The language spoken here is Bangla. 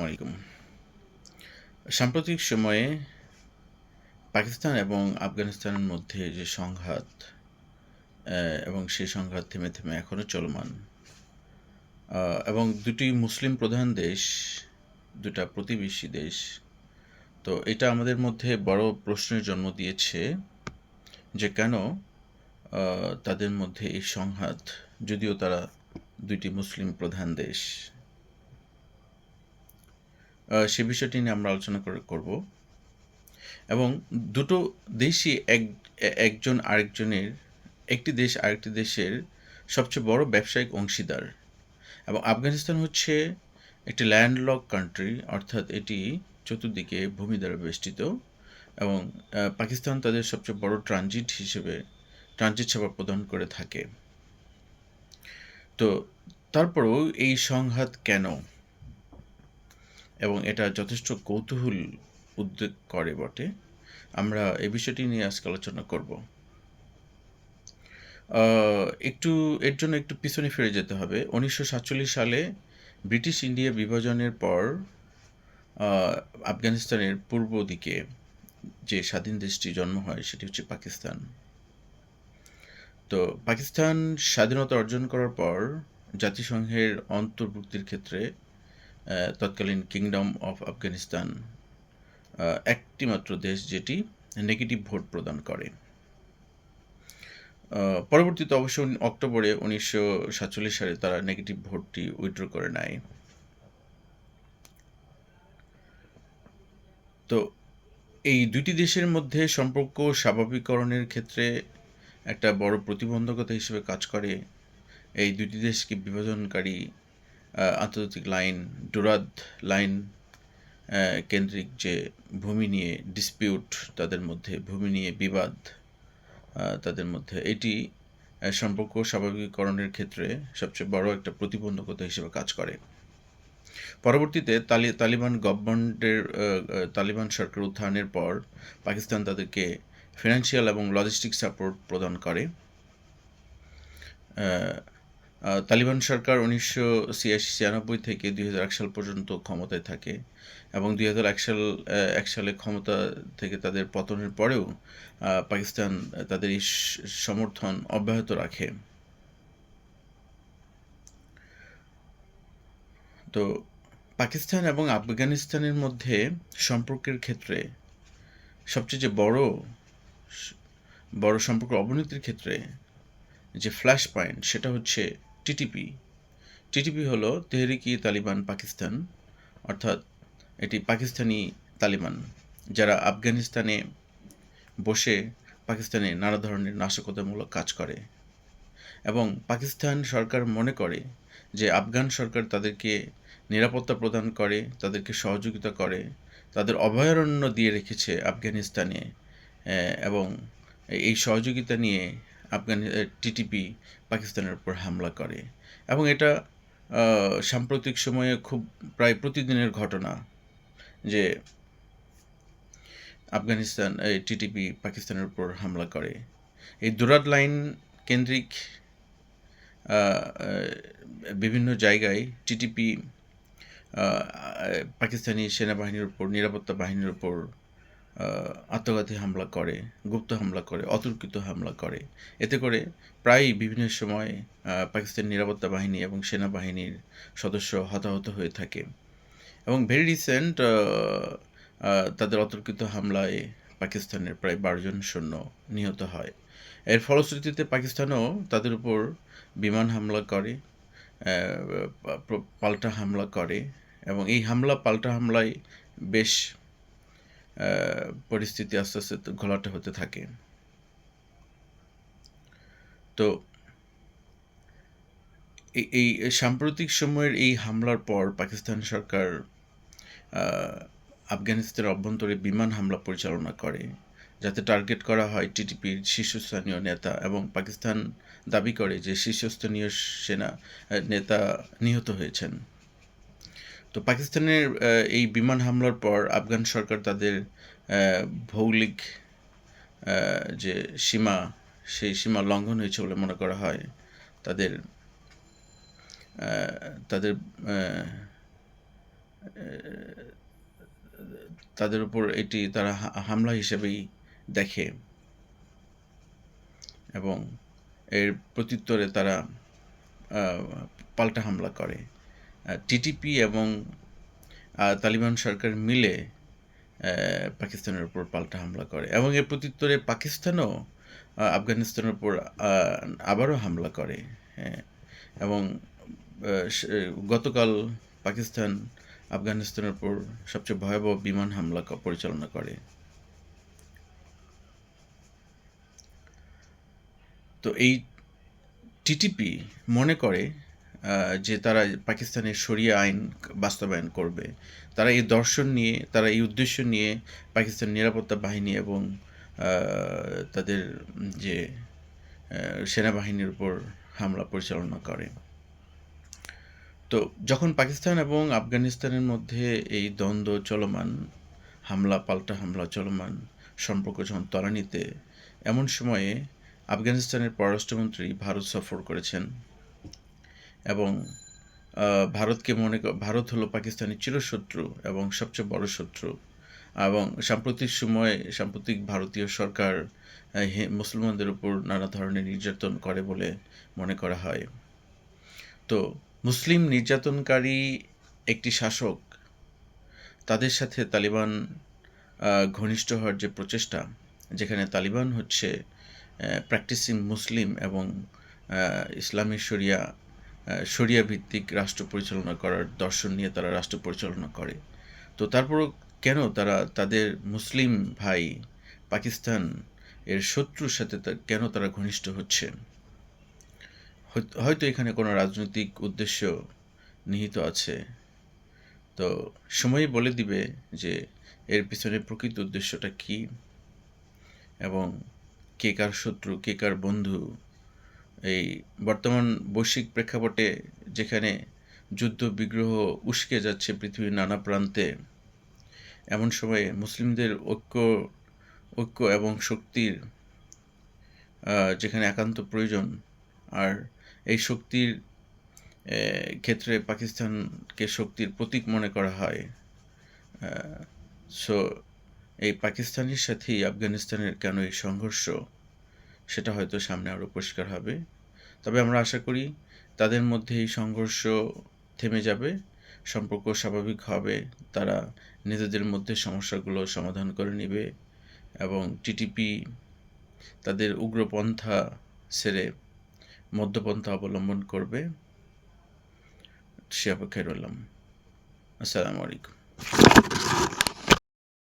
আলাইকুম। সাম্প্রতিক সময়ে পাকিস্তান এবং আফগানিস্তানের মধ্যে যে সংঘাত এবং সেই সংঘাত থেমে থেমে এখনও চলমান, এবং দুটি মুসলিম প্রধান দেশ, দুটা প্রতিবেশী দেশ। তো এটা আমাদের মধ্যে বড় প্রশ্নের জন্ম দিয়েছে যে কেন তাদের মধ্যে এই সংঘাত, যদিও তারা দুইটি মুসলিম প্রধান দেশ। সে বিষয়টি নিয়ে আমরা আলোচনা করব এবং দুটো দেশই একজন আরেকজনের, একটি দেশ আরেকটি দেশের সবচেয়ে বড় ব্যবসায়িক অংশীদার। এবং আফগানিস্তান হচ্ছে একটি ল্যান্ডলক কান্ট্রি, অর্থাৎ এটি চতুর্দিকে ভূমি দ্বারা বেষ্টিত, এবং পাকিস্তান তাদের সবচেয়ে বড় ট্রানজিট সেবা প্রদান করে থাকে। তো তারপরেও এই সংঘাত কেন, এবং এটা যথেষ্ট কৌতূহল উদ্বেগ করে বটে। আমরা এই বিষয়টি নিয়ে আজকে আলোচনা করব। এর জন্য একটু পিছনে ফিরে যেতে হবে। 1947 সালে ব্রিটিশ ইন্ডিয়া বিভাজনের পর আফগানিস্তানের পূর্ব দিকে যে স্বাধীন দেশটি জন্ম হয় সেটি হচ্ছে পাকিস্তান। তো পাকিস্তান স্বাধীনতা অর্জন করার পর জাতিসংঘের অন্তর্ভুক্তির ক্ষেত্রে তৎকালীন কিংডম অফ আফগানিস্তান একটি মাত্র দেশ যেটি নেগেটিভ ভোট প্রদান করে। পরবর্তীতে অবশ্য অক্টোবরে 1947 সালে তারা নেগেটিভ ভোটটি উইথড্র করে নেয়। তো এই দুটি দেশের মধ্যে সম্পর্ক স্বাভাবিককরণের ক্ষেত্রে একটা বড় প্রতিবন্ধকতা হিসেবে কাজ করে এই দুটি দেশকে বিভাজনকারী আন্তর্জাতিক লাইন, ডুরাদ লাইন কেন্দ্রিক যে ভূমি নিয়ে ডিসপিউট, তাদের মধ্যে ভূমি নিয়ে বিবাদ, তাদের মধ্যে এটি সম্পর্ক স্বাভাবিককরণের ক্ষেত্রে সবচেয়ে বড় একটা প্রতিবন্ধকতা হিসেবে কাজ করে। পরবর্তীতে তালিবান সরকার উত্থানের পর পাকিস্তান তাদেরকে ফিনান্সিয়াল এবং লজিস্টিক সাপোর্ট প্রদান করে। তালিবান সরকার 1996 থেকে 2001 সাল পর্যন্ত ক্ষমতায় থাকে, এবং 2001 সালে ক্ষমতা থেকে তাদের পতনের পরেও পাকিস্তান তাদের এই সমর্থন অব্যাহত রাখে। তো পাকিস্তান এবং আফগানিস্তানের মধ্যে সম্পর্কের ক্ষেত্রে সবচেয়ে যে বড় সম্পর্ক অবনতির ক্ষেত্রে যে ফ্ল্যাশ পয়েন্ট, সেটা হচ্ছে টিটিপি। টিটিপি হলো তেহরিক-ই-তালিবান পাকিস্তান, অর্থাৎ এটি পাকিস্তানি তালিবান, যারা আফগানিস্তানে বসে পাকিস্তানে নানা ধরনের নাশকতামূলক কাজ করে, এবং পাকিস্তান সরকার মনে করে যে আফগান সরকার তাদেরকে নিরাপত্তা প্রদান করে, তাদেরকে সহযোগিতা করে, তাদের অভয়ারণ্য দিয়ে রেখেছে আফগানিস্তানে, এবং এই সহযোগিতা নিয়ে টিটিপি পাকিস্তানের উপর হামলা করে। এবং এটা সাম্প্রতিক সময়ে খুব প্রায় প্রতিদিনের ঘটনা যে টিটিপি পাকিস্তানের উপর হামলা করে। এই দুরাদ লাইন কেন্দ্রিক বিভিন্ন জায়গায় টিটিপি পাকিস্তানি সেনাবাহিনীর উপর, নিরাপত্তা বাহিনীর উপর আত্মঘাতী হামলা করে, গুপ্ত হামলা করে, অতর্কিত হামলা করে। এতে করে প্রায়ই বিভিন্ন সময় পাকিস্তান নিরাপত্তা বাহিনী এবং সেনাবাহিনীর সদস্য হতাহত হয়ে থাকে। এবং ভেরি রিসেন্ট তাদের অতর্কিত হামলায় পাকিস্তানের প্রায় 12 জন সৈন্য নিহত হয়। এর ফলশ্রুতিতে পাকিস্তানও তাদের উপর বিমান হামলা করে, পাল্টা হামলা করে, এবং এই পাল্টা হামলায় বেশ পরিস্থিতি আস্তে আস্তে ঘোলাটে হতে থাকে। তো এই সাম্প্রতিক সময়ের এই হামলার পর পাকিস্তান সরকার আফগানিস্তানের অভ্যন্তরে বিমান হামলা পরিচালনা করে, যাতে টার্গেট করা হয় টিটিপির শীর্ষস্থানীয় নেতা, এবং পাকিস্তান দাবি করে যে শীর্ষস্থানীয় নেতা নিহত হয়েছেন। তো পাকিস্তানের এই বিমান হামলার পর আফগান সরকার তাদের ভৌগোলিক যে সীমা, সেই সীমা লঙ্ঘন হয়েছে বলে মনে করা হয়। তাদের তাদের তাদের উপর এটি তারা হামলা হিসেবেই দেখে এবং এর প্রত্যুত্তরে তারা পাল্টা হামলা করে। টিটিপি এবং তালিবান সরকার মিলে পাকিস্তানের উপর পাল্টা হামলা করে এবং এর প্রত্যুত্তরে পাকিস্তানও আফগানিস্তানের উপর আবারও হামলা করে। হ্যাঁ, এবং গতকাল পাকিস্তান আফগানিস্তানের উপর সবচেয়ে ভয়াবহ বিমান হামলা পরিচালনা করে। তো এই টিটিপি মনে করে যে তারা পাকিস্তানের শরিয়া আইন বাস্তবায়ন করবে। তারা এই দর্শন নিয়ে, তারা এই উদ্দেশ্য নিয়ে পাকিস্তান নিরাপত্তা বাহিনী এবং তাদের যে সেনাবাহিনীর উপর হামলা পরিচালনা করে। তো যখন পাকিস্তান এবং আফগানিস্তানের মধ্যে এই দ্বন্দ্ব চলমান, হামলা পাল্টা হামলা চলমান, সম্পর্ক যখন তলানিতে, এমন সময়ে আফগানিস্তানের পররাষ্ট্রমন্ত্রী ভারত সফর করেছেন এবং ভারত হলো পাকিস্তানের চিরশত্রু এবং সবচেয়ে বড় শত্রু এবং সাম্প্রতিক ভারতীয় সরকার মুসলমানদের উপর নানা ধরনের নির্যাতন করে বলে মনে করা হয়। তো মুসলিম নির্যাতনকারী একটি শাসক, তাদের সাথে তালিবান ঘনিষ্ঠ হওয়ার যে প্রচেষ্টা, যেখানে তালিবান হচ্ছে প্র্যাকটিসিং মুসলিম এবং ইসলামী শরিয়া ভিত্তিক রাষ্ট্র পরিচালনা করার দর্শন নিয়ে তারা রাষ্ট্র পরিচালনা করে। তো তারপরও কেন তারা তাদের মুসলিম ভাই পাকিস্তান এর শত্রুর সাথে কেন তারা ঘনিষ্ঠ হচ্ছে? হয়তো এখানে কোনো রাজনৈতিক উদ্দেশ্য নিহিত আছে। তো সময়ই বলে দিবে যে এর পিছনে প্রকৃত উদ্দেশ্যটা কী এবং কে কার শত্রু, কে কার বন্ধু। এই বর্তমান বৈশ্বিক প্রেক্ষাপটে যেখানে যুদ্ধ বিগ্রহ উস্কে যাচ্ছে পৃথিবীর নানা প্রান্তে, এমন সময়ে মুসলিমদের ঐক্য এবং শক্তির যেখানে একান্ত প্রয়োজন, আর এই শক্তির ক্ষেত্রে পাকিস্তানকে শক্তির প্রতীক মনে করা হয়। সো এই পাকিস্তানের সাথেই আফগানিস্তানের কেন এই সংঘর্ষ, সেটা হয়তো সামনে আরও পরিষ্কার হবে। তবে আমরা আশা করি তাদের মধ্যে এই সংঘর্ষ থেমে যাবে, সম্পর্ক স্বাভাবিক হবে, তারা নিজেদের মধ্যে সমস্যাগুলো সমাধান করে নেবে এবং টিটিপি তাদের উগ্রপন্থা ছেড়ে মধ্যপন্থা অবলম্বন করবে। সে অপেক্ষায় রইলাম। আসসালামু আলাইকুম।